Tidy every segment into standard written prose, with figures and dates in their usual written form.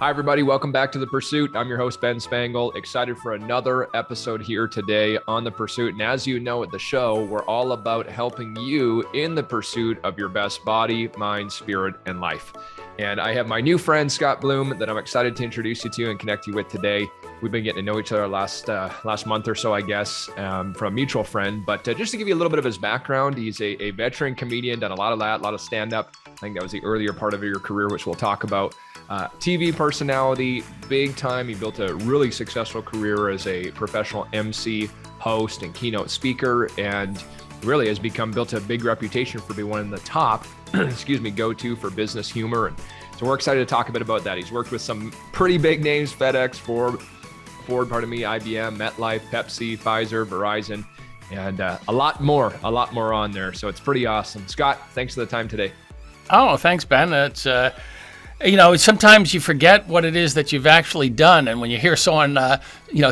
Hi, everybody. Welcome back to The Pursuit. I'm your host, Ben Spangle. Excited for another episode here today on The Pursuit. And as you know at the show, we're all about helping you in the pursuit of your best body, mind, spirit, and life. And I have my new friend, Scott Bloom, that I'm excited to introduce you to and connect you with today. We've been getting to know each other last month or so, I guess, from a mutual friend. But just to give you a little bit of his background, he's a veteran comedian, done a lot of that, a lot of stand-up. I think that was the earlier part of your career, which we'll talk about. TV personality, big time. He built a really successful career as a professional MC, host, and keynote speaker, and really has built a big reputation for being one of the top, go-to for business humor. And so we're excited to talk a bit about that. He's worked with some pretty big names, FedEx, Ford, IBM, MetLife, Pepsi, Pfizer, Verizon, and a lot more on there. So it's pretty awesome. Scott, thanks for the time today. Oh, thanks, Ben. It's sometimes you forget what it is that you've actually done. And when you hear someone,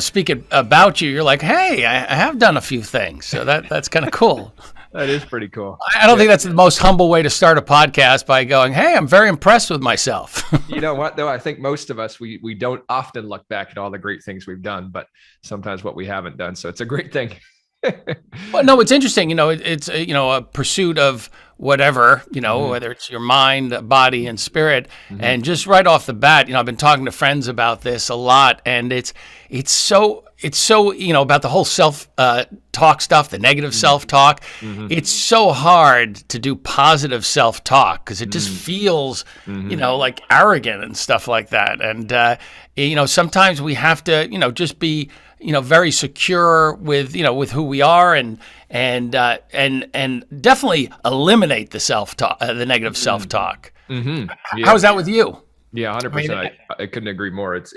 speak about you, you're like, hey, I have done a few things. So that's kind of cool. That is pretty cool. I don't think that's the most humble way to start a podcast, by going, hey, I'm very impressed with myself. You know what, though? I think most of us, we don't often look back at all the great things we've done, but sometimes what we haven't done. So it's a great thing. Well, no, it's interesting. It's a pursuit of whatever, whether it's your mind, body, and spirit. Mm-hmm. And just right off the bat, I've been talking to friends about this a lot, and it's so about the whole self-talk stuff, the negative self-talk. Mm-hmm. It's so hard to do positive self-talk because it just feels, like arrogant and stuff like that. And sometimes we have to, just be very secure with who we are, and definitely eliminate the self-talk, the negative self-talk. Mm-hmm. Yeah. How's that with you? Yeah, 100%. I couldn't agree more. It's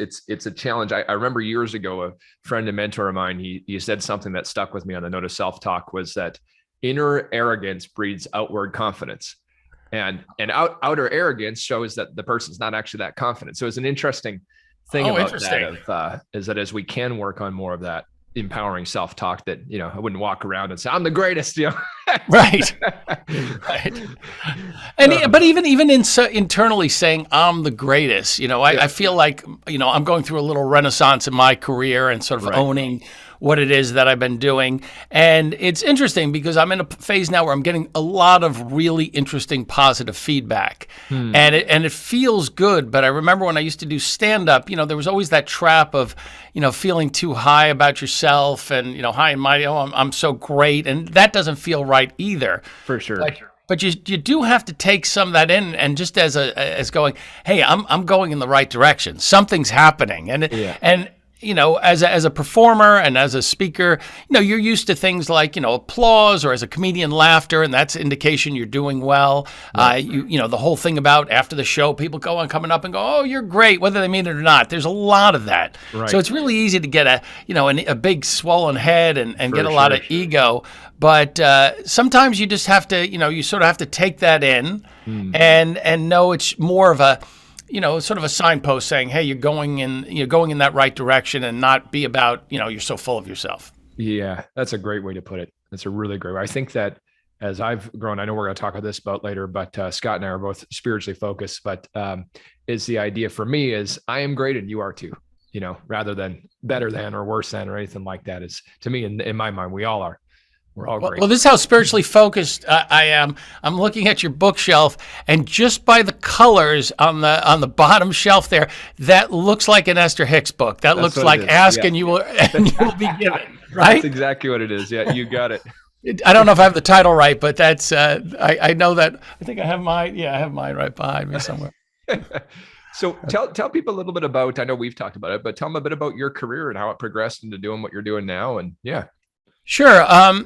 a challenge. I remember years ago, a friend and mentor of mine, he said something that stuck with me on the note of self-talk, was that inner arrogance breeds outward confidence, and outer arrogance shows that the person's not actually that confident. So it's an interesting thing that is that as we can work on more of that empowering self-talk, that I wouldn't walk around and say I'm the greatest, right. And but even internally saying I'm the greatest, I feel like I'm going through a little renaissance in my career and sort of owning what it is that I've been doing. And it's interesting because I'm in a phase now where I'm getting a lot of really interesting positive feedback. And it feels good. But I remember when I used to do stand-up, there was always that trap of, feeling too high about yourself and, high and mighty, I'm so great. And that doesn't feel right either. For sure. But you do have to take some of that in, and just as going, hey, I'm going in the right direction. Something's happening. And as a performer and as a speaker, you're used to things like, applause, or as a comedian, laughter, and that's indication you're doing well. Right. The whole thing about after the show, people coming up and go, oh, you're great, whether they mean it or not. There's a lot of that. Right. So it's really easy to get a big swollen head and get a lot of ego. But sometimes you just have to, you sort of have to take that in and know it's more of a, sort of a signpost saying, hey, you're going in that right direction, and not be about, you're so full of yourself. Yeah, that's a great way to put it. That's a really great way. I think that as I've grown, I know we're going to talk about this about later, but Scott and I are both spiritually focused, but is the idea for me is I am great and you are too, rather than better than or worse than or anything like that. Is to me, in my mind, we all are. We're all great. Well, this is how spiritually focused I am. I'm looking at your bookshelf, and just by the colors on the bottom shelf there, that looks like an Esther Hicks book. That looks like Ask and you will be given. Right? That's exactly what it is. Yeah, you got it. I don't know if I have the title right, but that's I know that. I think I have mine. Yeah, I have mine right behind me somewhere. So tell people a little bit about. I know we've talked about it, but tell them a bit about your career and how it progressed into doing what you're doing now. And yeah. Sure.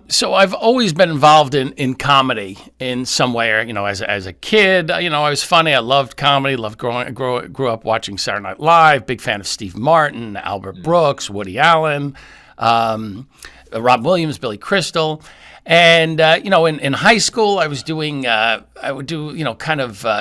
So I've always been involved in comedy in some way. As a kid, I was funny. I loved comedy. Grew up watching Saturday Night Live. Big fan of Steve Martin, Albert Brooks, Woody Allen, Rob Williams, Billy Crystal. And, in high school, I was doing, I would do,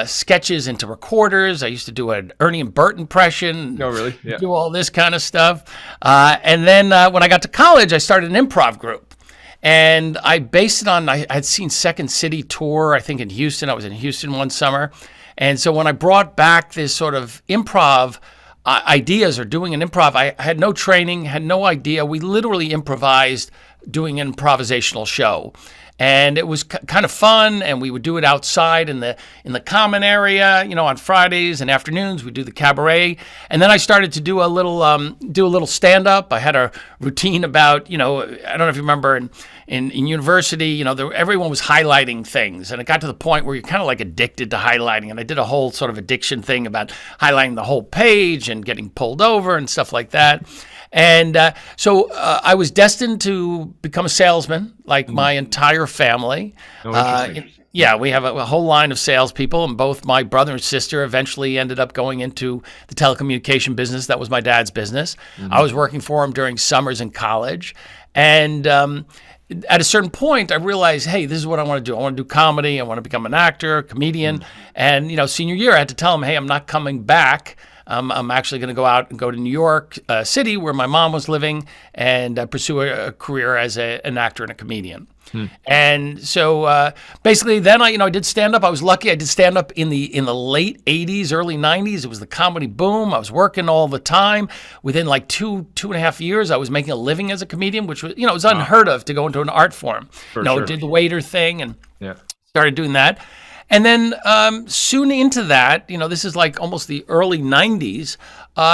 sketches into recorders. I used to do an Ernie and Bert impression. Oh, really? Yeah. Do all this kind of stuff. And then when I got to college, I started an improv group. And I based it on, I had seen Second City tour, I think in Houston. I was in Houston one summer. And so when I brought back this sort of improv ideas or doing an improv. I had no training, had no idea. We literally improvised doing an improvisational show. And it was kind of fun, and we would do it outside in the common area, on Fridays and afternoons. We'd do the cabaret, and then I started to do a little stand up. I had a routine about, I don't know if you remember in university, everyone was highlighting things, and it got to the point where you're kind of like addicted to highlighting. And I did a whole sort of addiction thing about highlighting the whole page and getting pulled over and stuff like that. And so I was destined to become a salesman, like my entire family. Yeah, we have a whole line of salespeople, and both my brother and sister eventually ended up going into the telecommunication business. That was my dad's business. I was working for him during summers in college. And at a certain point, I realized, hey, this is what I want to do. I want to do comedy. I want to become an actor, comedian. And, senior year, I had to tell him, hey, I'm not coming back. I'm actually going to go out and go to New York City, where my mom was living, and pursue a career as an actor and a comedian. And so basically, then I did stand up. I was lucky. I did stand up in the late '80s, early '90s. It was the comedy boom. I was working all the time. Within like two and a half years, I was making a living as a comedian, which was it was unheard of to go into an art form. Did the waiter thing and started doing that. And then soon into that, this is like almost the early '90s.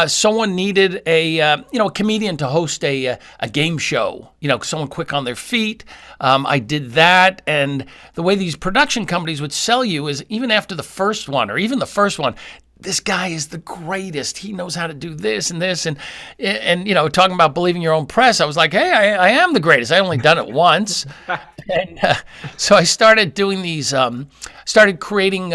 Someone needed a comedian to host a game show. Someone quick on their feet. I did that, and the way these production companies would sell you is even after the first one, or even the first one, this guy is the greatest. He knows how to do this and this, and talking about believing your own press. I was like, hey, I am the greatest. I only done it once. And so I started doing these, started creating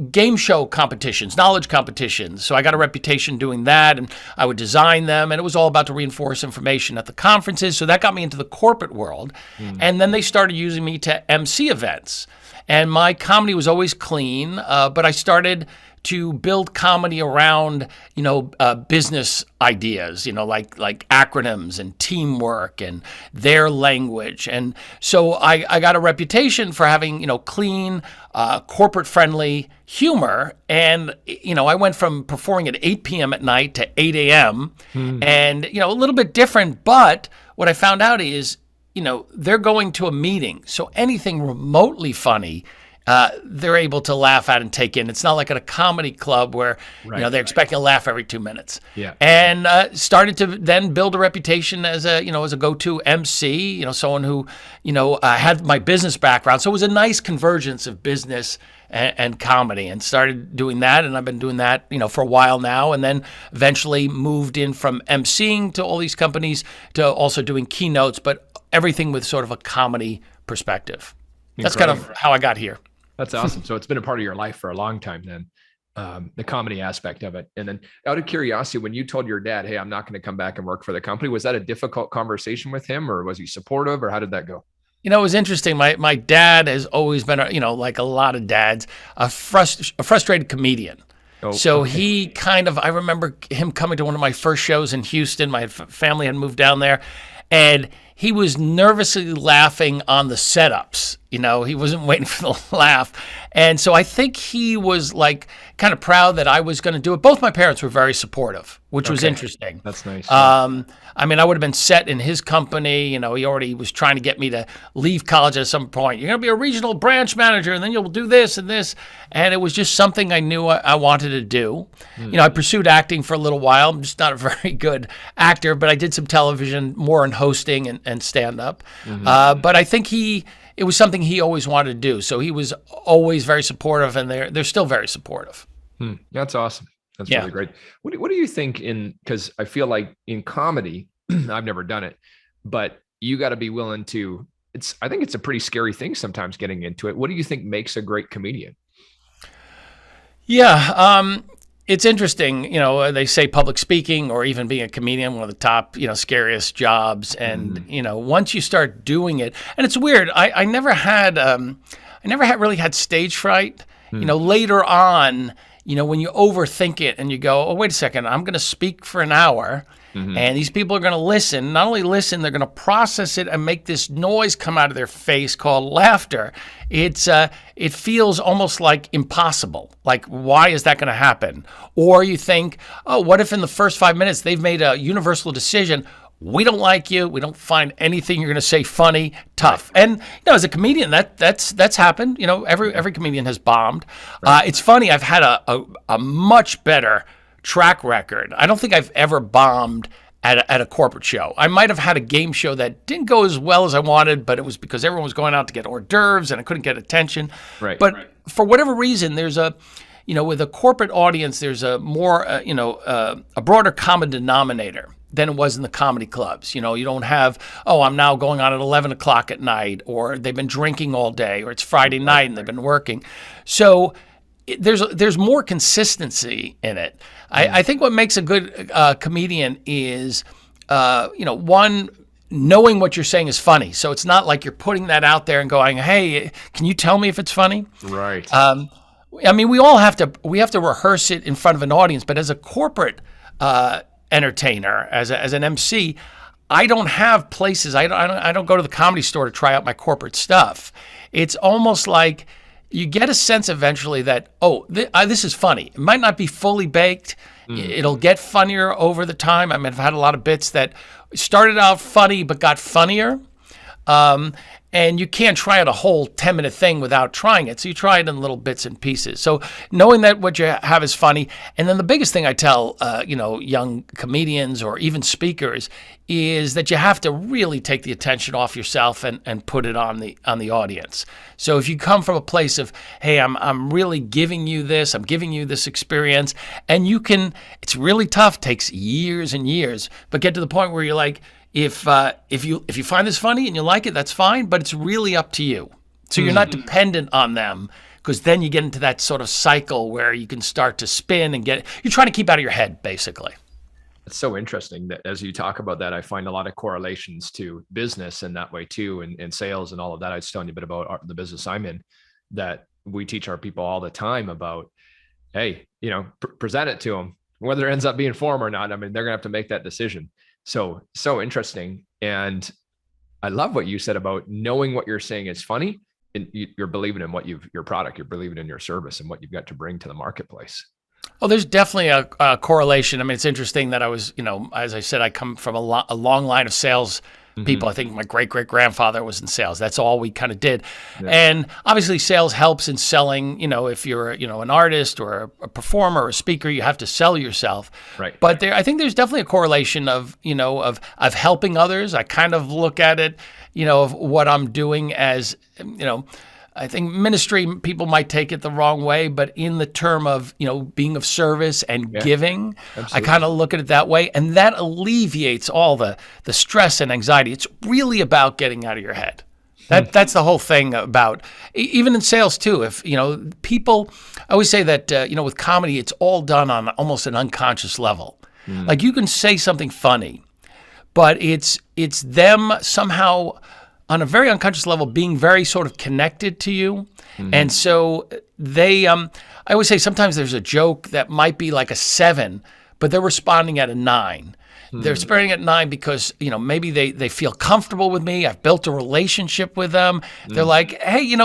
game show competitions, knowledge competitions. So I got a reputation doing that, and I would design them, and it was all about to reinforce information at the conferences. So that got me into the corporate world. And then they started using me to MC events. And my comedy was always clean, but I started to build comedy around, business ideas, like acronyms and teamwork and their language. And so I got a reputation for having, clean, corporate-friendly humor. And, I went from performing at 8 p.m. at night to 8 a.m. And, a little bit different. But what I found out is, they're going to a meeting. So anything remotely funny, they're able to laugh at and take in. It's not like at a comedy club where they're expecting a laugh every 2 minutes. And started to then build a reputation as a go-to MC. Someone who had my business background. So it was a nice convergence of business and comedy, and started doing that. And I've been doing that for a while now. And then eventually moved in from MCing to all these companies to also doing keynotes, but everything with sort of a comedy perspective. That's kind of how I got here. That's awesome. So it's been a part of your life for a long time then, the comedy aspect of it. And then out of curiosity, when you told your dad, hey, I'm not going to come back and work for the company, was that a difficult conversation with him, or was he supportive, or how did that go? It was interesting. My dad has always been, like a lot of dads, a frustrated comedian. So he I remember him coming to one of my first shows in Houston. My family had moved down there, and he was nervously laughing on the setups. He wasn't waiting for the laugh. And so I think he was like kind of proud that I was going to do it. Both my parents were very supportive, which was interesting. That's nice. I would have been set in his company. He already was trying to get me to leave college at some point. You're going to be a regional branch manager, and then you'll do this and this. And it was just something I knew I wanted to do. I pursued acting for a little while. I'm just not a very good actor, but I did some television, more in hosting and stand-up. But I think it was something he always wanted to do. So he was always very supportive, and they're still very supportive. That's awesome. That's really great. What do you think because I feel like in comedy, I've never done it, but you got to be willing to, I think it's a pretty scary thing sometimes getting into it. What do you think makes a great comedian? Yeah. It's interesting, they say public speaking or even being a comedian, one of the top, scariest jobs. And, once you start doing it, and it's weird, I never really had stage fright. Later on, when you overthink it and you go, oh, wait a second, I'm going to speak for an hour. And these people are going to listen. Not only listen, they're going to process it and make this noise come out of their face called laughter. It feels almost like impossible. Like, why is that going to happen? Or you think, oh, what if in the first 5 minutes they've made a universal decision? We don't like you. We don't find anything you're going to say funny. Tough. And as a comedian, that's happened. Every comedian has bombed. It's funny. I've had a much better track record. I don't think I've ever bombed at a corporate show. I might have had a game show that didn't go as well as I wanted, but it was because everyone was going out to get hors d'oeuvres and I couldn't get attention. But for whatever reason, there's with a corporate audience, there's a more, a broader common denominator than it was in the comedy clubs. You don't have, I'm now going on at 11 o'clock at night, or they've been drinking all day, or it's Friday night and they've been working. So there's more consistency in it. I think what makes a good comedian is, one, knowing what you're saying is funny. So it's not like you're putting that out there and going, hey, can you tell me if it's funny? Right. We have to rehearse it in front of an audience, but as a corporate entertainer, as an MC, I don't have places. I don't go to the Comedy Store to try out my corporate stuff. It's almost like you get a sense eventually that, this is funny. It might not be fully baked. It'll get funnier over the time. I've had a lot of bits that started out funny but got funnier. And you can't try out a whole 10-minute thing without trying it. So you try it in little bits and pieces. So knowing that what you have is funny. And then the biggest thing I tell, young comedians or even speakers is that you have to really take the attention off yourself and put it on the audience. So if you come from a place of, hey, I'm really giving you this, I'm giving you this experience, and it's really tough, takes years and years, but get to the point where you're like, if you find this funny and you like it, that's fine, but it's really up to you. So you're not dependent on them, because then you get into that sort of cycle where you can start to spin and you're trying to keep out of your head, basically. It's so interesting that as you talk about that, I find a lot of correlations to business in that way too, and sales and all of that. I was telling you a bit about the business I'm in, that we teach our people all the time about, hey, present it to them, whether it ends up being form or not. I mean, they're gonna have to make that decision. So interesting. And I love what you said about knowing what you're saying is funny, and you're believing in your product, you're believing in your service and what you've got to bring to the marketplace. Oh, there's definitely a correlation. I mean, it's interesting that I was, as I said, I come from a long line of sales people. I think my great-great-grandfather was in sales. That's all we kind of did. Yeah. And obviously sales helps in selling. If you're, an artist or a performer or a speaker, you have to sell yourself. Right. But I think there's definitely a correlation of helping others. I kind of look at it, of what I'm doing as, I think ministry, people might take it the wrong way, but in the term of, being of service and giving, absolutely. I kind of look at it that way. And that alleviates all the stress and anxiety. It's really about getting out of your head. That's the whole thing about, even in sales too. If, people, I always say that, with comedy, it's all done on almost an unconscious level. Like you can say something funny, but it's them somehow on a very unconscious level being very sort of connected to you. And so they, I always say sometimes there's a joke that might be like a 7, but they're responding at a 9. They're responding at 9 because, maybe they feel comfortable with me. I've built a relationship with them. They're like, hey,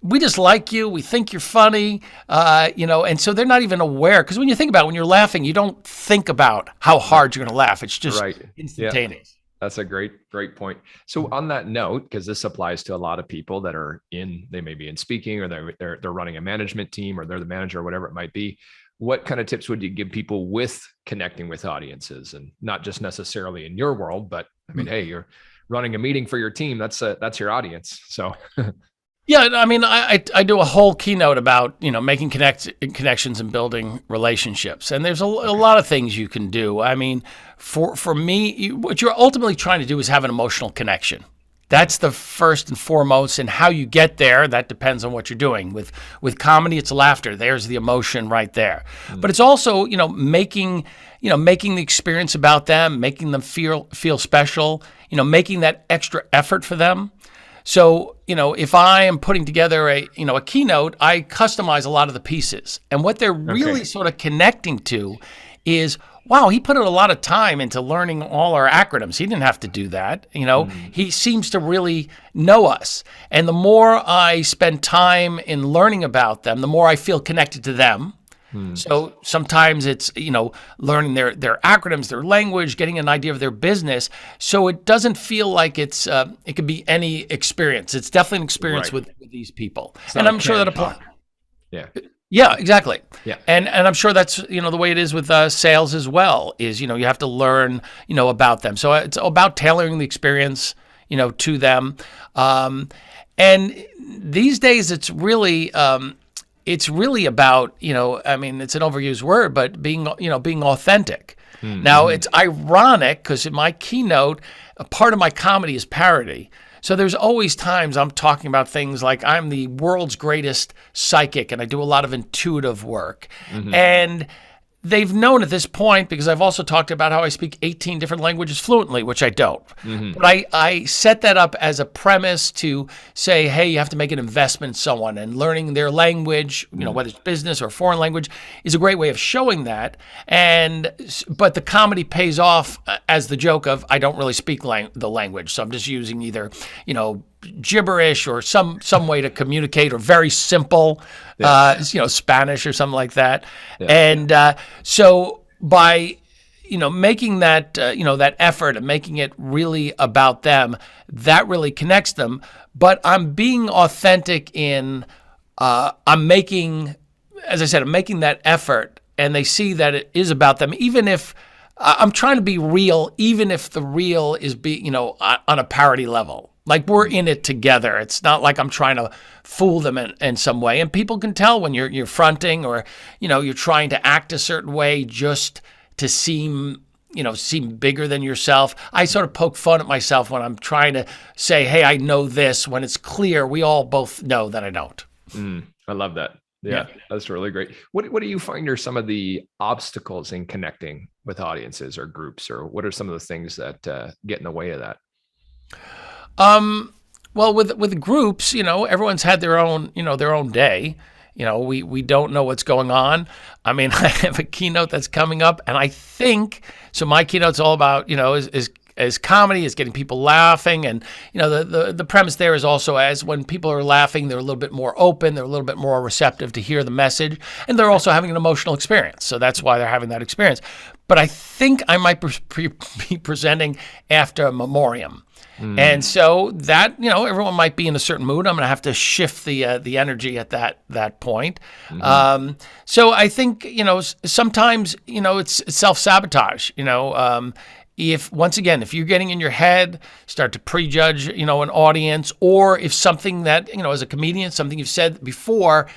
we just like you. We think you're funny, and so they're not even aware. Because when you think about it, when you're laughing, you don't think about how hard you're going to laugh. It's just instantaneous. Yeah. That's a great point. So on that note, because this applies to a lot of people that are they may be in speaking, or they're running a management team, or they're the manager, or whatever it might be. What kind of tips would you give people with connecting with audiences, and not just necessarily in your world, but I mean, hey, you're running a meeting for your team. That's your audience. So. Yeah, I mean, I do a whole keynote about, making connections and building relationships. And there's a lot of things you can do. I mean, for me, what you're ultimately trying to do is have an emotional connection. That's the first and foremost. And how you get there, that depends on what you're doing. With comedy, it's laughter. There's the emotion right there. But it's also, making the experience about them, making them feel special, making that extra effort for them. So, if I am putting together a keynote, I customize a lot of the pieces. And what they're really sort of connecting to is, wow, he put a lot of time into learning all our acronyms. He didn't have to do that. He seems to really know us. And the more I spend time in learning about them, the more I feel connected to them. So sometimes it's, learning their acronyms, their language, getting an idea of their business. So it doesn't feel like it could be any experience. It's definitely an experience with these people. And I'm sure that applies. Yeah. Yeah, exactly. Yeah. And I'm sure that's, the way it is with sales as well, is, you have to learn, about them. So it's about tailoring the experience, to them. And these days it's really about, it's an overused word, but being authentic. Mm-hmm. Now, it's ironic because in my keynote, a part of my comedy is parody. So there's always times I'm talking about things like I'm the world's greatest psychic and I do a lot of intuitive work. Mm-hmm. And they've known at this point, because I've also talked about how I speak 18 different languages fluently, which I don't. Mm-hmm. But I set that up as a premise to say, hey, you have to make an investment in someone, and learning their language, whether it's business or foreign language, is a great way of showing that. But the comedy pays off as the joke of, I don't really speak the language, so I'm just using either, gibberish or some way to communicate, or very simple, Spanish or something like that. Yeah. And so by making that that effort and making it really about them, that really connects them. But I'm being authentic in I'm making that effort, and they see that it is about them, even if I'm trying to be real, even if the real is on a parody level. Like, we're in it together. It's not like I'm trying to fool them in some way. And people can tell when you're fronting, or, you're trying to act a certain way just to seem bigger than yourself. I sort of poke fun at myself when I'm trying to say, hey, I know this, when it's clear we all both know that I don't. I love that. Yeah, that's really great. What do you find are some of the obstacles in connecting with audiences or groups, or what are some of the things that get in the way of that? Well, with groups, everyone's had their own day. We don't know what's going on. I mean, I have a keynote that's coming up, and I think, so my keynote's all about, is comedy, is getting people laughing. And, the premise there is also, as when people are laughing, they're a little bit more open, they're a little bit more receptive to hear the message, and they're also having an emotional experience. So that's why they're having that experience. But I think I might be presenting after a memoriam. And so that, everyone might be in a certain mood. I'm going to have to shift the energy at that point. Mm-hmm. So I think, sometimes, it's self-sabotage, if you're getting in your head, start to prejudge, an audience, or if something that, as a comedian, something you've said before,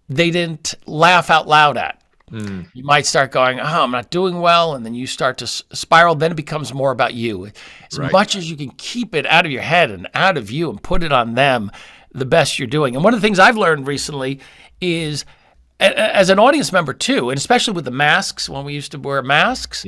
they didn't laugh out loud at. You might start going, I'm not doing well, and then you start to spiral. Then it becomes more about you. As much as you can keep it out of your head and out of you and put it on them, the best you're doing. And one of the things I've learned recently is, as an audience member too, and especially with the masks, when we used to wear masks,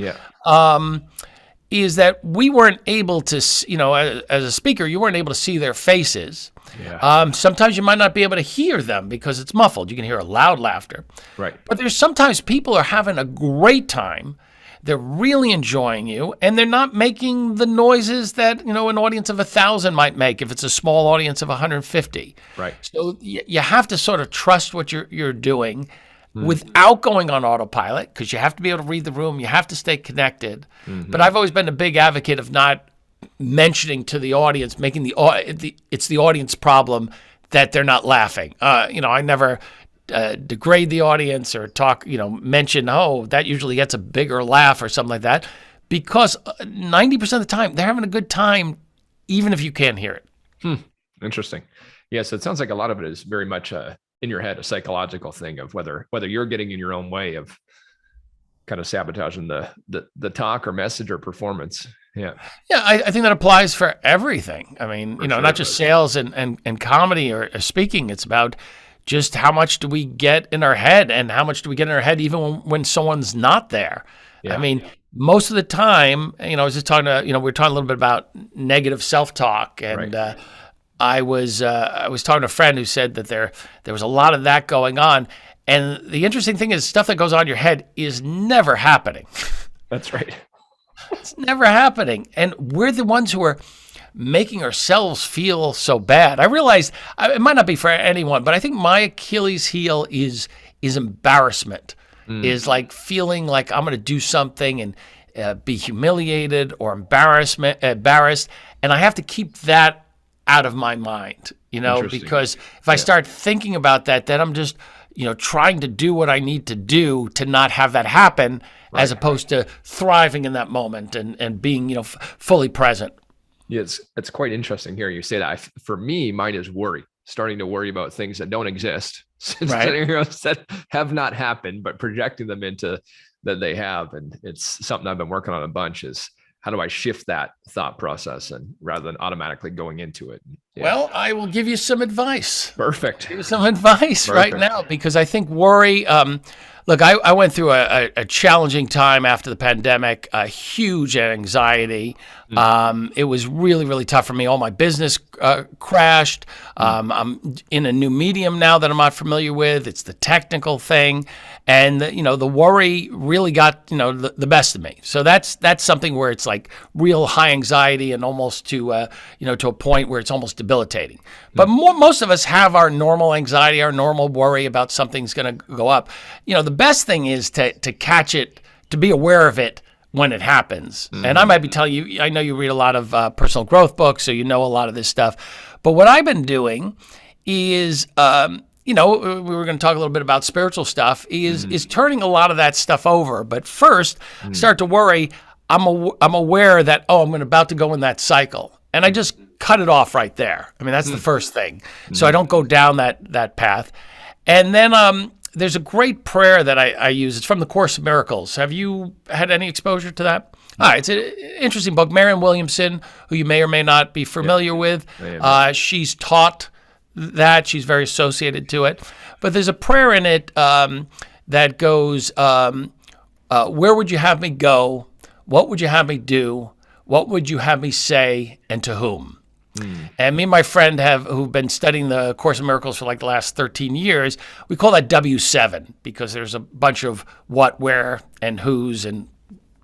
is that we weren't able to, as a speaker, you weren't able to see their faces. Yeah. Sometimes you might not be able to hear them because it's muffled. You can hear a loud laughter. Right. But there's sometimes people are having a great time. They're really enjoying you, and they're not making the noises that, an audience of 1,000 might make if it's a small audience of 150. Right. So you have to sort of trust what you're doing without going on autopilot, because you have to be able to read the room. You have to stay connected. Mm-hmm. But I've always been a big advocate of not mentioning to the audience, making it's the audience problem that they're not laughing. I never degrade the audience or talk, mention, that usually gets a bigger laugh or something like that, because 90% of the time they're having a good time, even if you can't hear it. Interesting. Yeah. So it sounds like a lot of it is very much in your head, a psychological thing of whether you're getting in your own way of kind of sabotaging the talk or message or performance. Yeah. Yeah. I think that applies for everything. I mean, not just sales and comedy or speaking. It's about just how much do we get in our head, and how much do we get in our head even when someone's not there. Yeah. I mean, most of the time, I was just talking to, we were talking a little bit about negative self-talk, and I was talking to a friend who said that there was a lot of that going on. And the interesting thing is stuff that goes on in your head is never happening. That's right. It's never happening. And we're the ones who are making ourselves feel so bad. I realize it might not be for anyone, but I think my Achilles heel is embarrassment, is like feeling like I'm going to do something and be humiliated or embarrassed. And I have to keep that out of my mind, because if I start thinking about that, then I'm just, trying to do what I need to do to not have that happen, as opposed to thriving in that moment and being, fully present. Yeah, it's quite interesting here you say that. For me, mine is worry, starting to worry about things that don't exist, scenarios that have not happened, but projecting them into that they have. And it's something I've been working on a bunch, is how do I shift that thought process and rather than automatically going into it? Yeah. Well, I will give you some advice. Perfect. Give you some advice right now, because I think worry, look, I went through a challenging time after the pandemic, a huge anxiety. It was really, really tough for me. All my business crashed. I'm in a new medium now that I'm not familiar with. It's the technical thing. And, the worry really got, the best of me. So that's something where it's like real high anxiety and almost to, to a point where it's almost debilitating. But most of us have our normal anxiety, our normal worry about something's going to go up. The best thing is to catch it, to be aware of it when it happens. And I might be telling you, I know you read a lot of personal growth books, so you know a lot of this stuff. But what I've been doing is, we were going to talk a little bit about spiritual stuff, is turning a lot of that stuff over. But first, start to worry. I'm aware that, I'm about to go in that cycle. And I just cut it off right there. I mean, that's the first thing. So I don't go down that path. And then there's a great prayer that I use. It's from the Course in Miracles. Have you had any exposure to that? All right, it's an interesting book. Marianne Williamson, who you may or may not be familiar with, she's taught that. She's very associated to it. But there's a prayer in it that goes, where would you have me go? What would you have me do? What would you have me say, and to whom? And me and my friend who've been studying the Course in Miracles for like the last 13 years, we call that W7, because there's a bunch of what, where, and who's and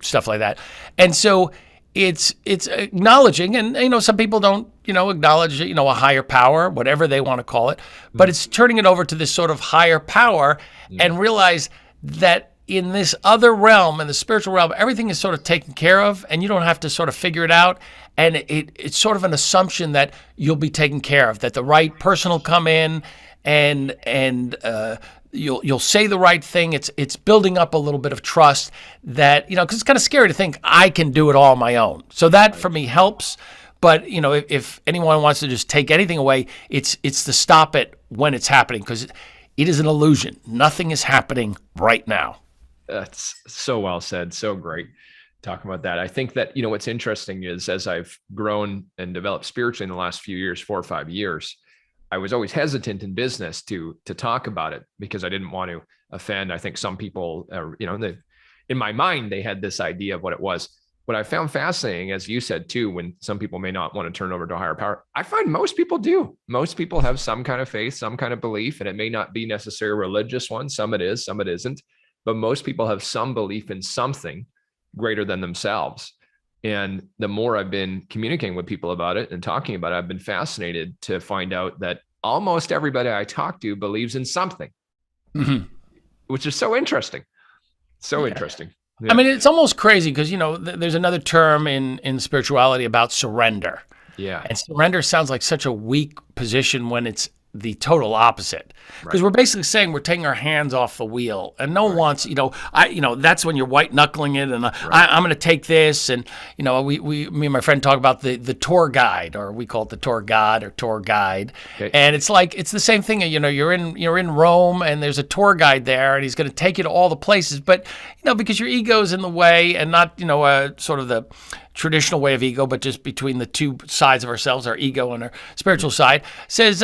stuff like that. And so it's acknowledging, and some people don't acknowledge a higher power, whatever they want to call it, but it's turning it over to this sort of higher power and realize that in this other realm, in the spiritual realm, everything is sort of taken care of, and you don't have to sort of figure it out. And it's sort of an assumption that you'll be taken care of, that the right person will come in and you'll say the right thing. It's building up a little bit of trust that, because it's kind of scary to think I can do it all on my own. So that for me helps. But, if anyone wants to just take anything away, it's to stop it when it's happening, because it is an illusion. Nothing is happening right now. That's so well said. So great talking about that. I think that, what's interesting is, as I've grown and developed spiritually in the last few years, 4 or 5 years, I was always hesitant in business to talk about it, because I didn't want to offend. I think some people, in my mind, they had this idea of what it was. What I found fascinating, as you said too, when some people may not want to turn over to a higher power, I find most people do. Most people have some kind of faith, some kind of belief, and it may not be necessarily a religious one. Some it is, some it isn't. But most people have some belief in something greater than themselves. And the more I've been communicating with people about it and talking about it, I've been fascinated to find out that almost everybody I talk to believes in something, which is so interesting. So interesting. Yeah. I mean, it's almost crazy because, there's another term in spirituality about surrender. Yeah. And surrender sounds like such a weak position when it's the total opposite, because we're basically saying we're taking our hands off the wheel, and no one wants, that's when you're white knuckling it, and I'm going to take this, and me and my friend talk about the tour guide, or we call it the tour god or tour guide, and it's like it's the same thing. You're in Rome, and there's a tour guide there, and he's going to take you to all the places, but because your ego's in the way, and not sort of the traditional way of ego, but just between the two sides of ourselves, our ego and our spiritual side, says,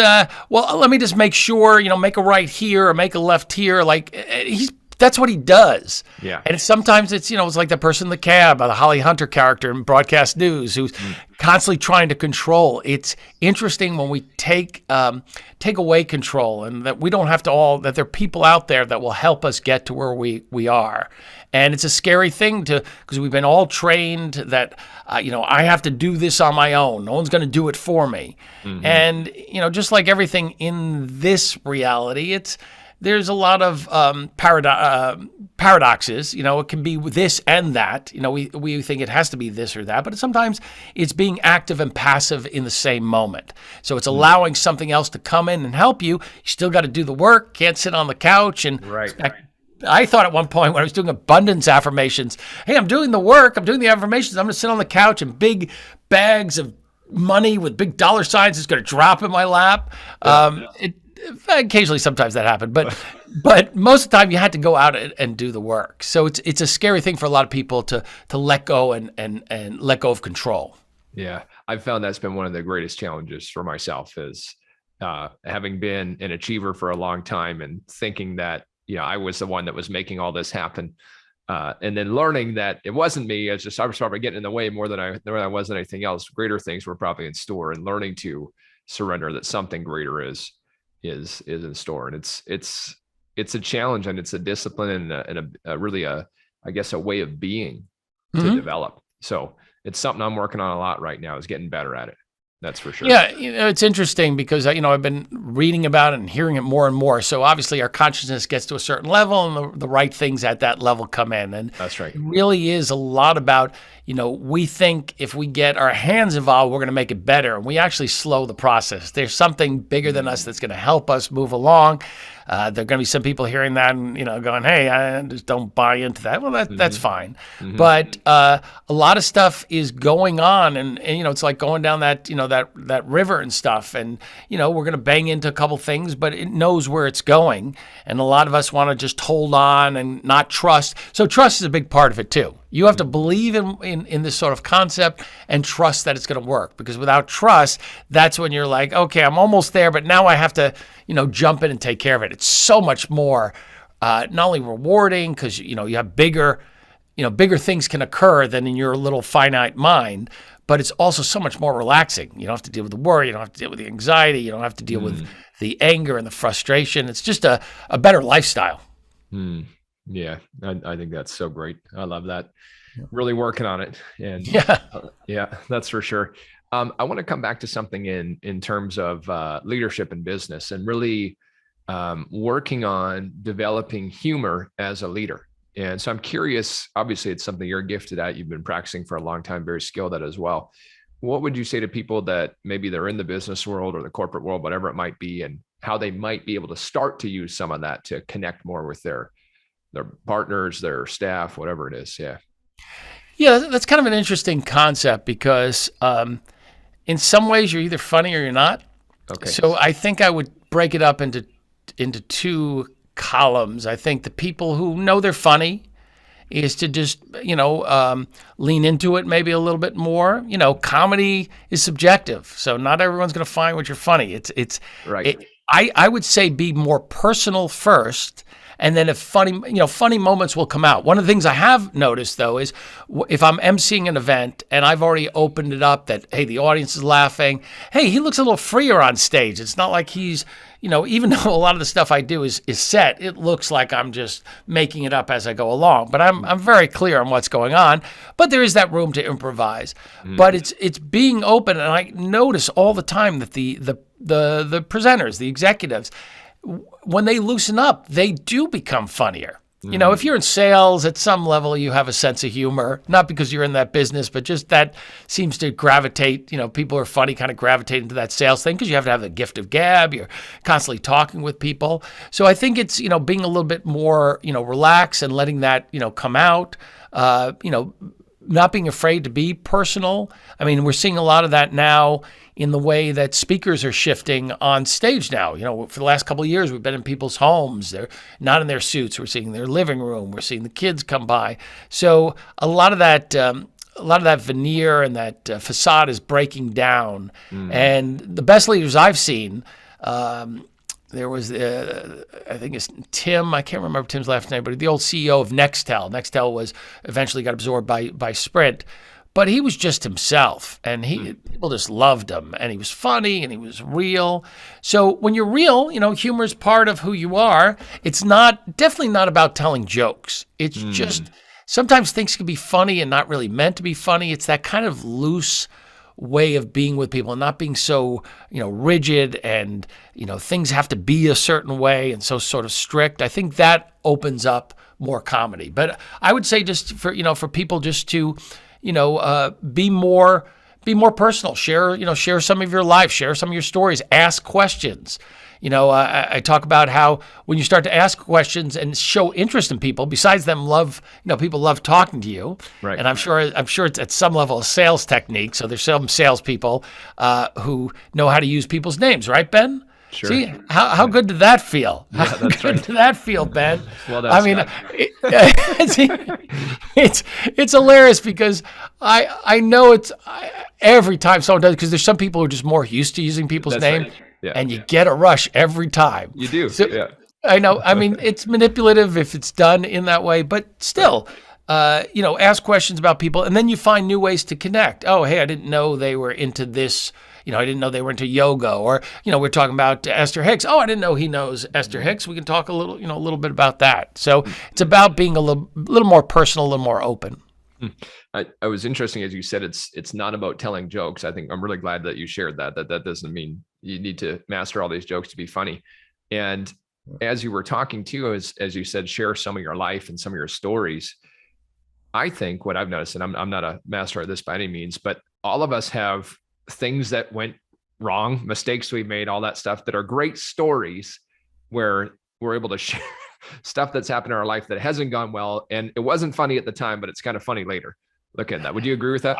well, let me just make sure, make a right here or make a left here. Like, he's that's what he does. Yeah. And sometimes it's, it's like the person in the cab, the Holly Hunter character in broadcast news, who's constantly trying to control. It's interesting when we take away control, and that we don't have to that there are people out there that will help us get to where we are. And it's a scary thing because we've been all trained that, I have to do this on my own. No one's going to do it for me. And, just like everything in this reality, there's a lot of paradoxes. It can be this and that. We think it has to be this or that, but sometimes it's being active and passive in the same moment. So it's allowing something else to come in and help you. You still got to do the work. Can't sit on the couch and expect. I thought at one point when I was doing abundance affirmations, hey, I'm doing the work, I'm doing the affirmations, I'm going to sit on the couch and big bags of money with big dollar signs is going to drop in my lap. Occasionally, sometimes that happened, but most of the time you had to go out and do the work. So it's a scary thing for a lot of people to let go and let go of control. Yeah, I've found that's been one of the greatest challenges for myself is having been an achiever for a long time and thinking that I was the one that was making all this happen, and then learning that it wasn't me. I was probably getting in the way more than I was anything else. Greater things were probably in store, and learning to surrender that something greater is in store. And it's a challenge, and it's a discipline and a really I guess a way of being to develop. So it's something I'm working on a lot right now, is getting better at it. That's for sure. Yeah, it's interesting because I've been reading about it and hearing it more and more. So obviously our consciousness gets to a certain level, and the right things at that level come in. And that's right. It really is a lot about, we think if we get our hands involved, we're going to make it better, and we actually slow the process. There's something bigger than us that's going to help us move along. There are going to be some people hearing that and, going, hey, I just don't buy into that. Well, that's fine. But a lot of stuff is going on, and it's like going down that, that river and stuff. And, we're going to bang into a couple things, but it knows where it's going. And a lot of us want to just hold on and not trust. So trust is a big part of it too. You have to believe in this sort of concept and trust that it's going to work, because without trust, that's when you're like, okay, I'm almost there, but now I have to, jump in and take care of it. It's so much more, not only rewarding because, you have bigger things can occur than in your little finite mind, but it's also so much more relaxing. You don't have to deal with the worry. You don't have to deal with the anxiety. You don't have to deal with the anger and the frustration. It's just a better lifestyle. Yeah, I think that's so great. I love that. Really working on it. And yeah, that's for sure. I want to come back to something in terms of leadership and business, and really working on developing humor as a leader. And so I'm curious, obviously it's something you're gifted at. You've been practicing for a long time, very skilled at as well. What would you say to people that maybe they're in the business world or the corporate world, whatever it might be, and how they might be able to start to use some of that to connect more with their partners, their staff, whatever it is? Yeah, that's kind of an interesting concept because in some ways you're either funny or you're not. Okay. So I think I would break it up into two columns. I think the people who know they're funny is to just, lean into it maybe a little bit more. Comedy is subjective, so not everyone's going to find what you're funny. It's right. I would say be more personal first, and then if funny moments will come out. One of the things I have noticed though is if I'm emceeing an event and I've already opened it up that, hey, the audience is laughing. Hey, he looks a little freer on stage. It's not like he's, even though a lot of the stuff I do is set, it looks like I'm just making it up as I go along. But I'm very clear on what's going on. But there is that room to improvise. But it's being open, and I notice all the time that the presenters, the executives, when they loosen up, they do become funnier. If you're in sales, at some level, you have a sense of humor, not because you're in that business, but just that seems to gravitate, people are funny, kind of gravitate into that sales thing because you have to have the gift of gab. You're constantly talking with people. So I think it's, being a little bit more, relaxed and letting that, come out, not being afraid to be personal. I mean, we're seeing a lot of that now in the way that speakers are shifting on stage now. For the last couple of years, we've been in people's homes. They're not in their suits. We're seeing their living room. We're seeing the kids come by. So a lot of that veneer and that facade is breaking down. And the best leaders I've seen, there was, I think it's Tim, I can't remember Tim's last name, but the old CEO of Nextel. Nextel was eventually got absorbed by Sprint. But he was just himself, and people just loved him, and he was funny, and he was real. So when you're real, humor is part of who you are. It's definitely not about telling jokes. It's just sometimes things can be funny and not really meant to be funny. It's that kind of loose way of being with people and not being so, rigid and, things have to be a certain way and so sort of strict. I think that opens up more comedy. But I would say just for people just to, be more personal, share some of your life, share some of your stories, ask questions. I talk about how when you start to ask questions and show interest in people, besides them people love talking to you. Right. And I'm sure it's at some level a sales technique. So there's some salespeople who know how to use people's names, right, Ben? Sure. See, how good did that feel? Yeah, how good did that feel, Ben? Well, it's hilarious because I know every time someone does, because there's some people who are just more used to using people's name, right. Yeah. and you get a rush every time. You do. So, yeah. I know. I mean, it's manipulative if it's done in that way, but still, ask questions about people, and then you find new ways to connect. Oh, hey, I didn't know they were into this. I didn't know they were into yoga, or, we're talking about Esther Hicks. Oh, I didn't know he knows Esther Hicks. We can talk a little bit about that. So it's about being a little more personal, a little more open. I was interesting, as you said, it's not about telling jokes. I think I'm really glad that you shared that doesn't mean you need to master all these jokes to be funny. And as you were talking too, as you said, share some of your life and some of your stories. I think what I've noticed, and I'm not a master at this by any means, but all of us have things that went wrong, mistakes we made, all that stuff that are great stories where we're able to share stuff that's happened in our life that hasn't gone well. And it wasn't funny at the time, but it's kind of funny later. Look at that. Would you agree with that?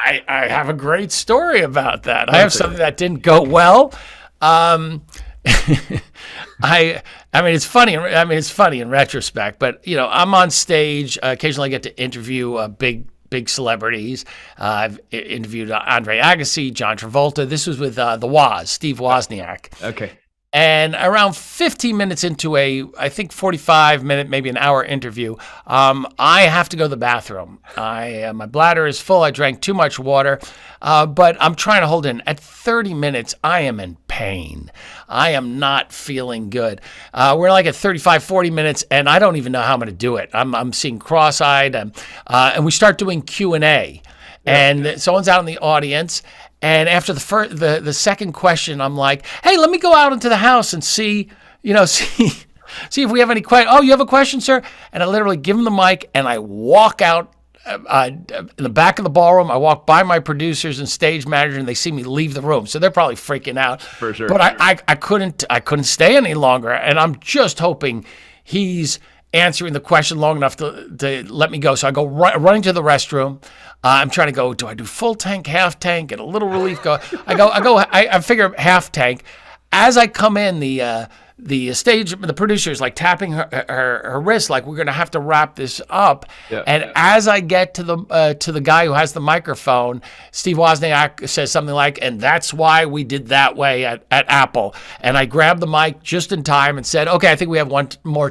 I have a great story about that. I have something that didn't go well. I mean, it's funny. It's funny in retrospect, but I'm on stage. Occasionally I get to interview big celebrities. I've interviewed Andre Agassi, John Travolta. This was with the Woz, Steve Wozniak. Okay. And around 15 minutes into I think 45-minute, maybe an hour interview, I have to go to the bathroom. My bladder is full. I drank too much water, but I'm trying to hold in. At 30 minutes, I am in pain. I am not feeling good. We're like at 35, 40 minutes, and I don't even know how I'm going to do it. I'm seeing cross-eyed, and we start doing Q&A. And someone's out in the audience, and after the second question, I'm like, "Hey, let me go out into the house and see if we have any questions." "Oh, you have a question, sir?" And I literally give him the mic, and I walk out in the back of the ballroom. I walk by my producers and stage manager, and they see me leave the room, so they're probably freaking out. For sure. But I couldn't stay any longer, and I'm just hoping he's answering the question long enough to let me go. So I go running to the restroom. I'm trying to go, do I do full tank, half tank, get a little relief? I figure half tank. As I come in, the stage, the producer is like tapping her wrist, like we're going to have to wrap this up. Yeah, and as I get to the guy who has the microphone, Steve Wozniak says something like, "And that's why we did that way at Apple." And I grabbed the mic just in time and said, "Okay, I think we have one more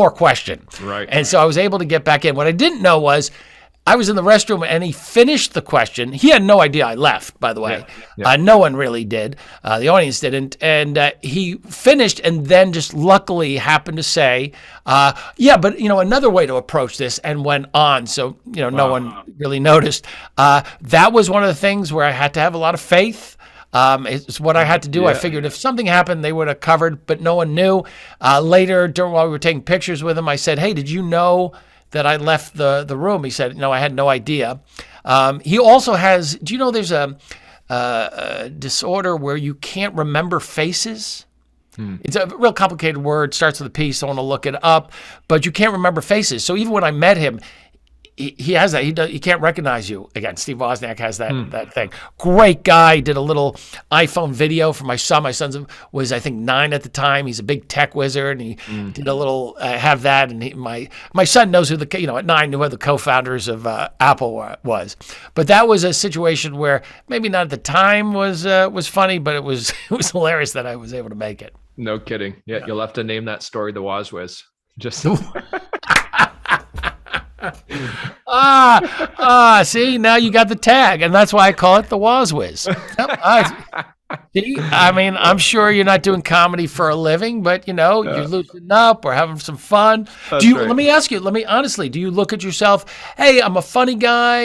question." Right. And so I was able to get back in. What I didn't know was, I was in the restroom and he finished the question. He had no idea I left, by the way. Yeah. No one really did. The audience didn't. And he finished and then just luckily happened to say, but another way to approach this, and went on. So, no one really noticed. That was one of the things where I had to have a lot of faith. It's what I had to do. I figured if something happened, they would have covered, but no one knew. Later, while we were taking pictures with him, I said, "Hey, did you know that I left the room?" He said, "No, I had no idea." He also has, do you know there's a disorder where you can't remember faces? It's a real complicated word, starts with a P, so I want to look it up, but you can't remember faces. So even when I met him, he has that. He can't recognize you. Again, Steve Wozniak has that thing. Great guy. Did a little iPhone video for my son. My son was, I think, 9 at the time. He's a big tech wizard, and he did a little have that. And my son knows who at 9 knew who the co-founders of Apple was. But that was a situation where maybe not at the time was funny, but it was hilarious that I was able to make it. No kidding. Yeah, you'll have to name that story the Wozwiz. Just see, now you got the tag, and that's why I call it the Wozwiz. See, I mean, I'm sure you're not doing comedy for a living, but you're loosening up or having some fun. Let me ask you, honestly, do you look at yourself, hey, I'm a funny guy,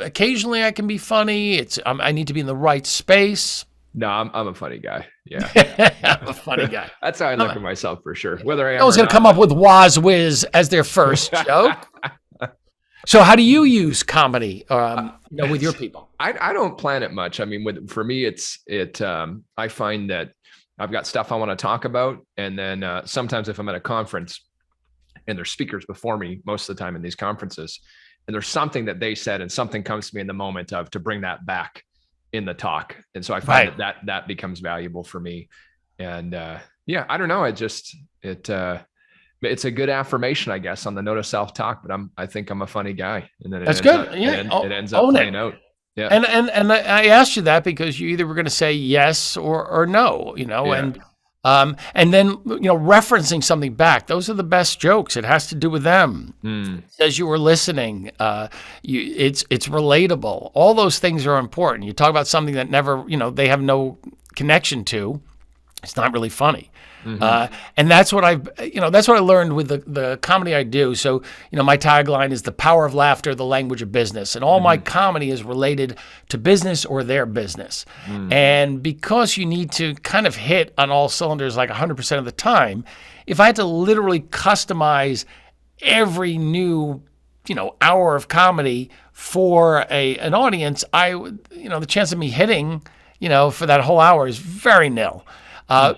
occasionally I can be funny, I need to be in the right space? No, I'm a funny guy. Yeah. I'm a funny guy. That's how I look at myself for sure. Whether I am no one's going to come up with Wozwiz as their first joke. So how do you use comedy with your people? I don't plan it much. I mean, for me, I find that I've got stuff I want to talk about. And then sometimes if I'm at a conference and there's speakers before me, most of the time in these conferences, and there's something that they said and something comes to me in the moment to bring that back in the talk. And so I find that becomes valuable for me. And I don't know. It's a good affirmation, I guess, on the note of self-talk, but I think I'm a funny guy. And then that's good. It ends up playing out. Yeah. And I asked you that because you either were going to say yes or no, and then, referencing something back, those are the best jokes. It has to do with them. As you were listening, it's relatable. All those things are important. You talk about something that never, they have no connection to. It's not really funny. And that's what that's what I learned with the comedy I do. So, my tagline is the power of laughter, the language of business. And all my comedy is related to business or their business. And because you need to kind of hit on all cylinders like 100% of the time, if I had to literally customize every new, hour of comedy for an audience, I would, the chance of me hitting, for that whole hour is very nil.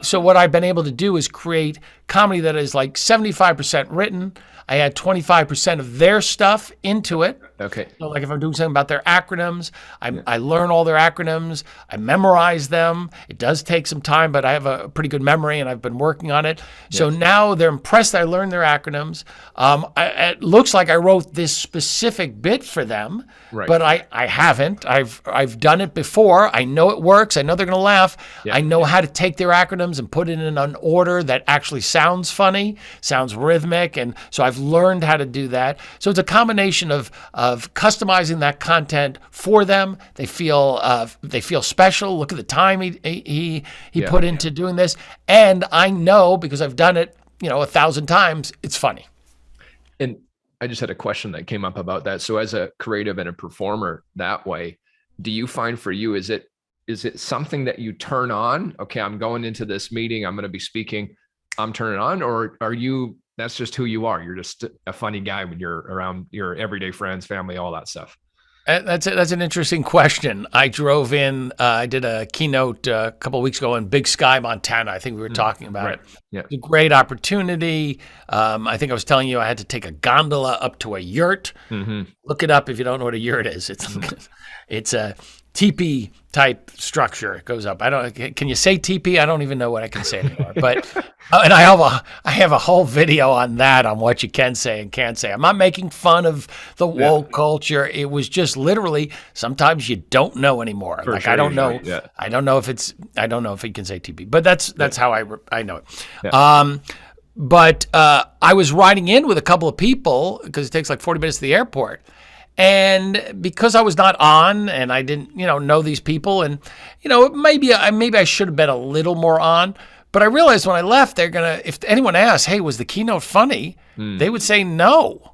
So what I've been able to do is create comedy that is like 75% written. I add 25% of their stuff into it. Okay. So like if I'm doing something about their acronyms, I learn all their acronyms. I memorize them. It does take some time, but I have a pretty good memory and I've been working on it. Yeah. So now they're impressed that I learned their acronyms. It looks like I wrote this specific bit for them, but I haven't. I've done it before. I know it works. I know they're going to laugh. Yeah. I know how to take their acronyms and put it in an order that actually sounds funny, sounds rhythmic. And so I've learned how to do that. So it's a combination of customizing that content for them. They feel special. Look at the time he put into doing this. And I know, because I've done it, 1,000 times, it's funny. And I just had a question that came up about that. So as a creative and a performer that way, do you find for you, is it something that you turn on? Okay, I'm going into this meeting, I'm going to be speaking, I'm turning on, or are you, that's just who you are? You're just a funny guy when you're around your everyday friends, family, all that stuff. That's an interesting question. I drove in, I did a keynote a couple of weeks ago in Big Sky, Montana. I think we were talking about it. Yeah. It's a great opportunity. I think I was telling you I had to take a gondola up to a yurt. Look it up if you don't know what a yurt is. It's a teepee type structure. It goes up. Can you say teepee? I don't even know what I can say anymore. But and I have a whole video on that, on what you can say and can't say. I'm not making fun of the woke culture. It was just literally, sometimes you don't know anymore. Like, I don't know. Right. Yeah. I don't know if you can say teepee. But that's how I know it. Yeah. But I was riding in with a couple of people because it takes like 40 minutes to the airport. And because I was not on and I didn't, know these people, and, maybe I should have been a little more on, but I realized when I left, if anyone asked, hey, was the keynote funny? They would say no,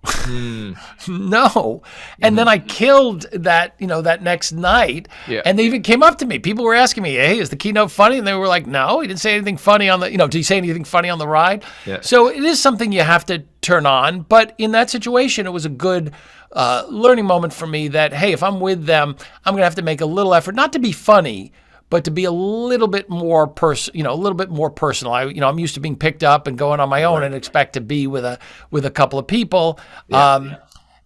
no. And then I killed that, that next night. Yeah. And they even came up to me. People were asking me, hey, is the keynote funny? And they were like, no, he didn't say anything funny on the, did he say anything funny on the ride? Yeah. So it is something you have to turn on. But in that situation, it was a good learning moment for me that, hey, if I'm with them, I'm going to have to make a little effort, not to be funny, but to be a little bit more personal. I'm used to being picked up and going on my own and expect to be with a couple of people. Yeah.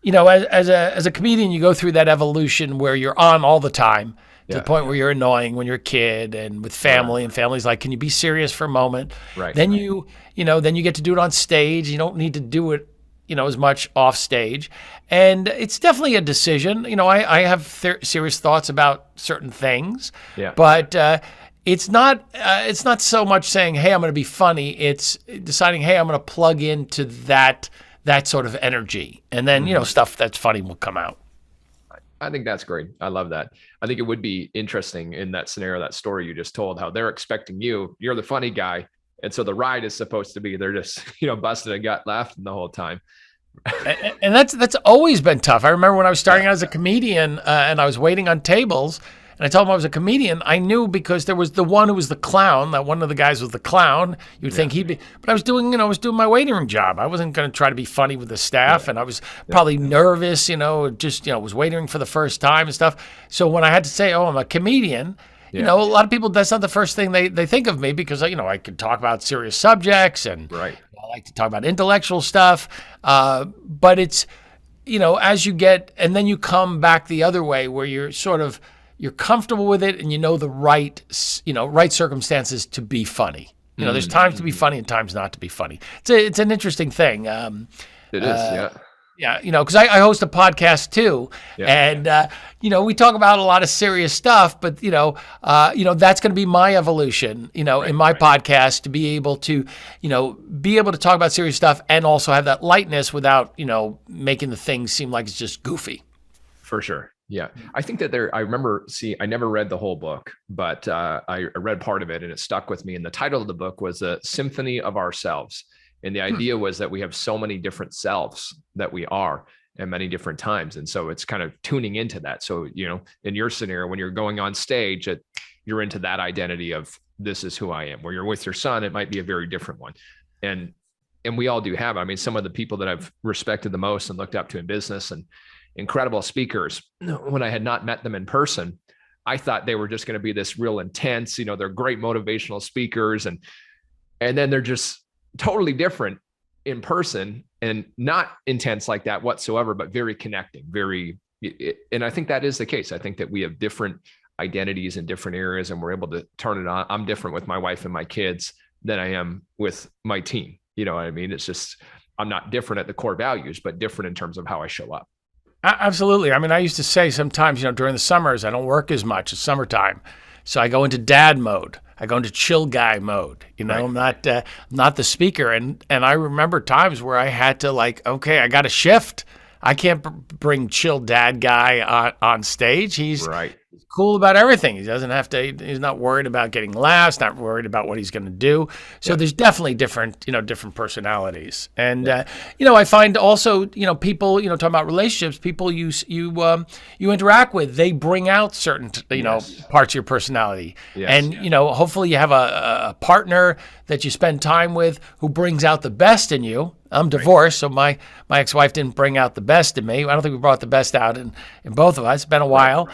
as a comedian, you go through that evolution where you're on all the time to the point where you're annoying when you're a kid and with family, and family's like, can you be serious for a moment? Right. Then then you get to do it on stage. You don't need to do it, as much off stage. And it's definitely a decision. I have serious thoughts about certain things, but it's not so much saying, hey, I'm going to be funny. It's deciding, hey, I'm going to plug into that sort of energy. And then, stuff that's funny will come out. I think that's great. I love that. I think it would be interesting in that scenario, that story you just told, how they're expecting you're the funny guy. And so the ride is supposed to be, they're just, busted a gut laughing the whole time. And that's always been tough. I remember when I was starting out as a comedian and I was waiting on tables and I told him I was a comedian. I knew because there was the one who was the clown, that one of the guys was the clown. You'd think he'd be, but I was doing my waiting room job. I wasn't going to try to be funny with the staff, and I was probably nervous, was waiting for the first time and stuff. So when I had to say, oh, I'm a comedian, a lot of people, that's not the first thing they think of me, because, I could talk about serious subjects and I like to talk about intellectual stuff. But it's, as you get, and then you come back the other way where you're comfortable with it and the right circumstances to be funny. There's times to be funny and times not to be funny. It's an interesting thing. It is, Yeah, because I host a podcast too, and we talk about a lot of serious stuff, but that's going to be my evolution, in my podcast, to be able to talk about serious stuff and also have that lightness without making the things seem like it's just goofy. For sure. Yeah. I think that I remember, I never read the whole book, but I read part of it and it stuck with me. And the title of the book was A Symphony of Ourselves. And the idea was that we have so many different selves that we are at many different times. And so it's kind of tuning into that. So, in your scenario, when you're going on stage, you're into that identity of, this is who I am. Where you're with your son, it might be a very different one. And we all do have, some of the people that I've respected the most and looked up to in business and incredible speakers, when I had not met them in person, I thought they were just going to be this real intense, they're great motivational speakers. And then they're just totally different in person, and not intense like that whatsoever, but very connecting, and I think that is the case. I think that we have different identities in different areas and we're able to turn it on. I'm different with my wife and my kids than I am with my team. You know what I mean? It's just, I'm not different at the core values, but different in terms of how I show up. Absolutely. I used to say sometimes, during the summers, I don't work as much. It's summertime. So I go into dad mode. I go into chill guy mode. I'm not the speaker. And I remember times where I had to okay, I got to shift. I can't bring chill dad guy on stage. He's cool about everything. He doesn't have to, he's not worried about getting laughs, not worried about what he's going to do. So there's definitely different different personalities. And, I find also, people, talking about relationships, people you interact with, they bring out certain, parts of your personality. And, hopefully you have a partner that you spend time with who brings out the best in you. I'm divorced, so my ex-wife didn't bring out the best in me. I don't think we brought the best out in both of us. It's been a while.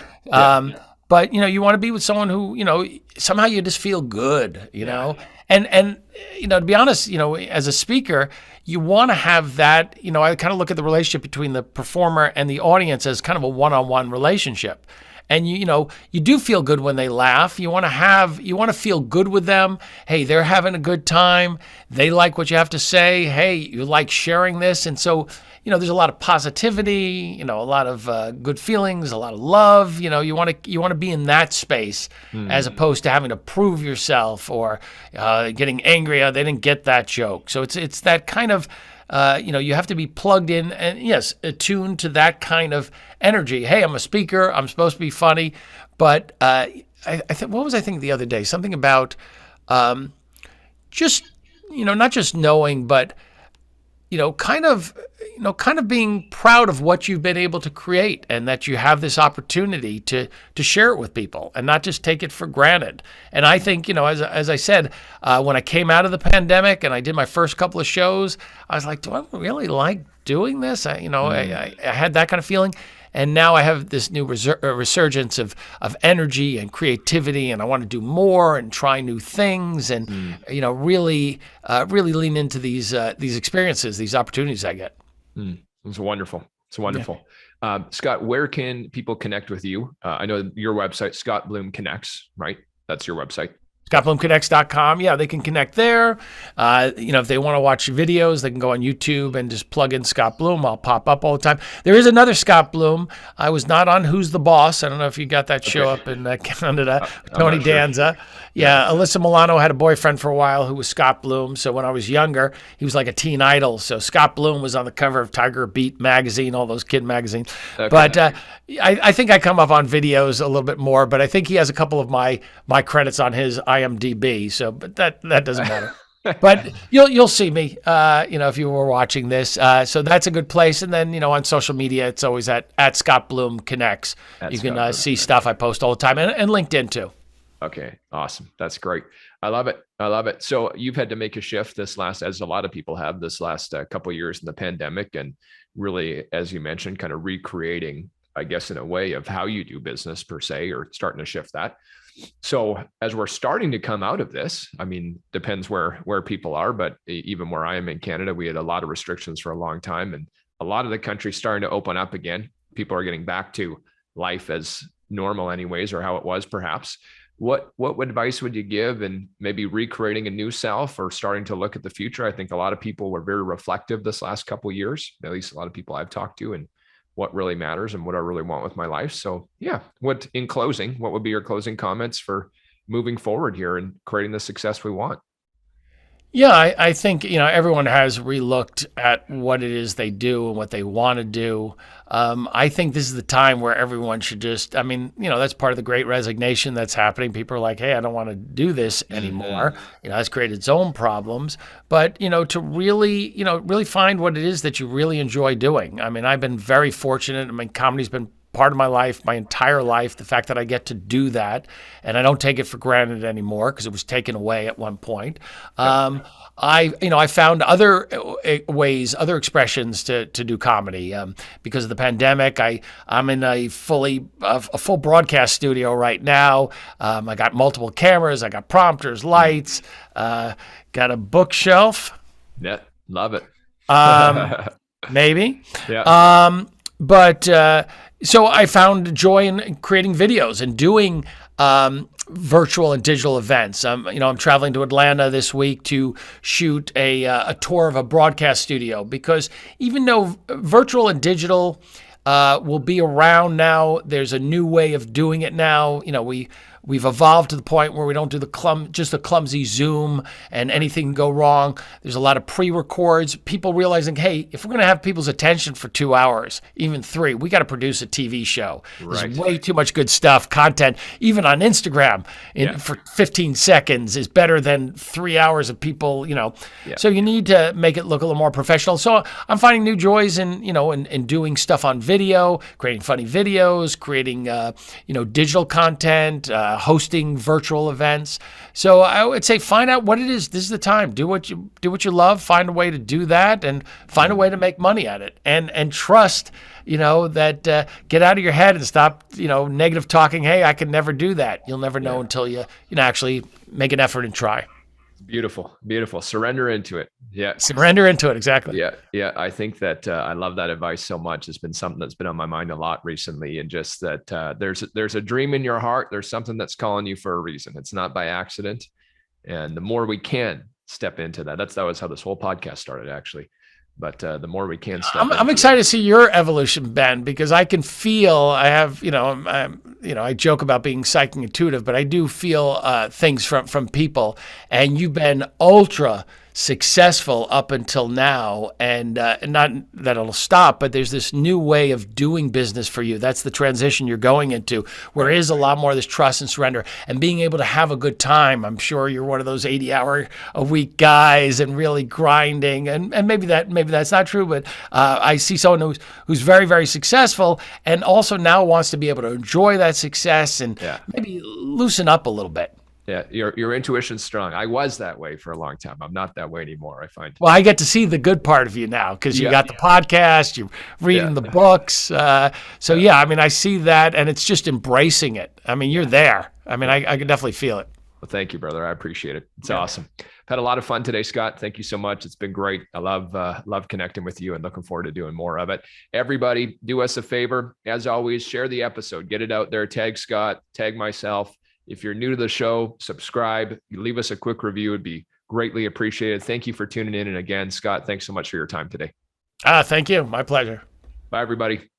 But, you want to be with someone who, somehow you just feel good, know. And to be honest, as a speaker, you want to have that, I kind of look at the relationship between the performer and the audience as kind of a one-on-one relationship. And you do feel good when they laugh. You want to feel good with them. Hey, they're having a good time. They like what you have to say. Hey, you like sharing this. And so, there's a lot of positivity, a lot of good feelings, a lot of love. You want to be in that space as opposed to having to prove yourself or getting angry. Oh, they didn't get that joke. So it's that kind of, you have to be plugged in and, yes, attuned to that kind of energy. Hey, I'm a speaker. I'm supposed to be funny. But I think, what was I thinking the other day? Something about just, not just knowing, but, kind of being proud of what you've been able to create and that you have this opportunity to share it with people and not just take it for granted. And I think, as I said, when I came out of the pandemic and I did my first couple of shows, I was like, do I really like doing this? I had that kind of feeling. And now I have this new resurgence of energy and creativity, and I want to do more and try new things, and really lean into these experiences, these opportunities I get. It's wonderful. It's wonderful. Scott, where can people connect with you? I know your website, Scott Bloom Connects, right? That's your website. ScottBloomConnects.com. Yeah, they can connect there. If they want to watch videos, they can go on YouTube and just plug in Scott Bloom. I'll pop up all the time. There is another Scott Bloom. I was not on Who's the Boss. I don't know if you got that show up in Canada. Tony Danza. Sure. Yeah, Alyssa Milano had a boyfriend for a while who was Scott Bloom. So when I was younger, he was like a teen idol. So Scott Bloom was on the cover of Tiger Beat magazine, all those kid magazines. Okay. But I think I come up on videos a little bit more, but I think he has a couple of my credits on his IMDb. So, but that doesn't matter. But you'll see me, if you were watching this. So that's a good place. And then, on social media, it's always at Scott Bloom Connects. You can see stuff I post all the time, and LinkedIn too. Okay. Awesome. That's great. I love it. So you've had to make a shift as a lot of people have this last couple of years in the pandemic, and really, as you mentioned, kind of recreating, I guess, in a way of how you do business per se, or starting to shift that. So as we're starting to come out of this, I mean, depends where people are, but even where I am in Canada, we had a lot of restrictions for a long time, and a lot of the country's starting to open up again. People are getting back to life as normal anyways, or how it was perhaps. What advice would you give in maybe recreating a new self or starting to look at the future? I think a lot of people were very reflective this last couple of years, at least a lot of people I've talked to, and what really matters and what I really want with my life. So yeah, in closing, what would be your closing comments for moving forward here and creating the success we want? Yeah, I think, everyone has relooked at what it is they do and what they want to do. I think this is the time where everyone should just, that's part of the Great Resignation that's happening. People are like, hey, I don't want to do this anymore. That's created its own problems. But, to really find what it is that you really enjoy doing. I've been very fortunate. Comedy's been part of my life, my entire life, the fact that I get to do that, and I don't take it for granted anymore because it was taken away at one point. I found other ways, other expressions to do comedy because of the pandemic. I'm in a full broadcast studio right now. I got multiple cameras, I got prompters, lights, got a bookshelf. Yeah, love it. Maybe. Yeah. So I found joy in creating videos and doing virtual and digital events. I'm traveling to Atlanta this week to shoot a tour of a broadcast studio, because even though virtual and digital will be around now, there's a new way of doing it now. We've evolved to the point where we don't do just the clumsy Zoom and anything can go wrong. There's a lot of pre-records. People realizing, hey, if we're going to have people's attention for 2 hours, even 3, we got to produce a TV show. Right. There's way too much good stuff, content, even on Instagram for 15 seconds is better than 3 hours of people, Yeah. So you need to make it look a little more professional. So I'm finding new joys in doing stuff on video, creating funny videos, creating, digital content, hosting virtual events. So I would say find out what it is. This is the time. Do what you love. Find a way to do that, and find a way to make money at it. And trust, that get out of your head and stop, negative talking. Hey, I can never do that. You'll never know until you actually make an effort and try. Beautiful. Surrender into it. Yeah. Surrender into it. Exactly. Yeah. I think that I love that advice so much. It's been something that's been on my mind a lot recently, and just that there's a dream in your heart. There's something that's calling you for a reason. It's not by accident. And the more we can step into that was how this whole podcast started, actually. But the more we can step I'm excited to see your evolution, Ben, because I can feel I joke about being psychic intuitive, but I do feel things from people, and you've been ultra successful up until now, and not that it'll stop, but there's this new way of doing business for you. That's the transition you're going into, where there is a lot more of this trust and surrender and being able to have a good time. I'm sure you're one of those 80-hour-a-week guys and really grinding, and maybe that's not true, but I see someone who's very, very successful and also now wants to be able to enjoy that success and maybe loosen up a little bit. Yeah, your intuition's strong. I was that way for a long time. I'm not that way anymore, I find. Well, I get to see the good part of you now because you got the podcast, you're reading the books. I see that, and it's just embracing it. You're there. I can definitely feel it. Well, thank you, brother. I appreciate it. It's Yeah. awesome. I've had a lot of fun today, Scott. Thank you so much. It's been great. I love connecting with you and looking forward to doing more of it. Everybody, do us a favor. As always, share the episode. Get it out there. Tag Scott, tag myself. If you're new to the show, subscribe. You leave us a quick review. It'd be greatly appreciated. Thank you for tuning in. And again, Scott, thanks so much for your time today. Thank you. My pleasure. Bye, everybody.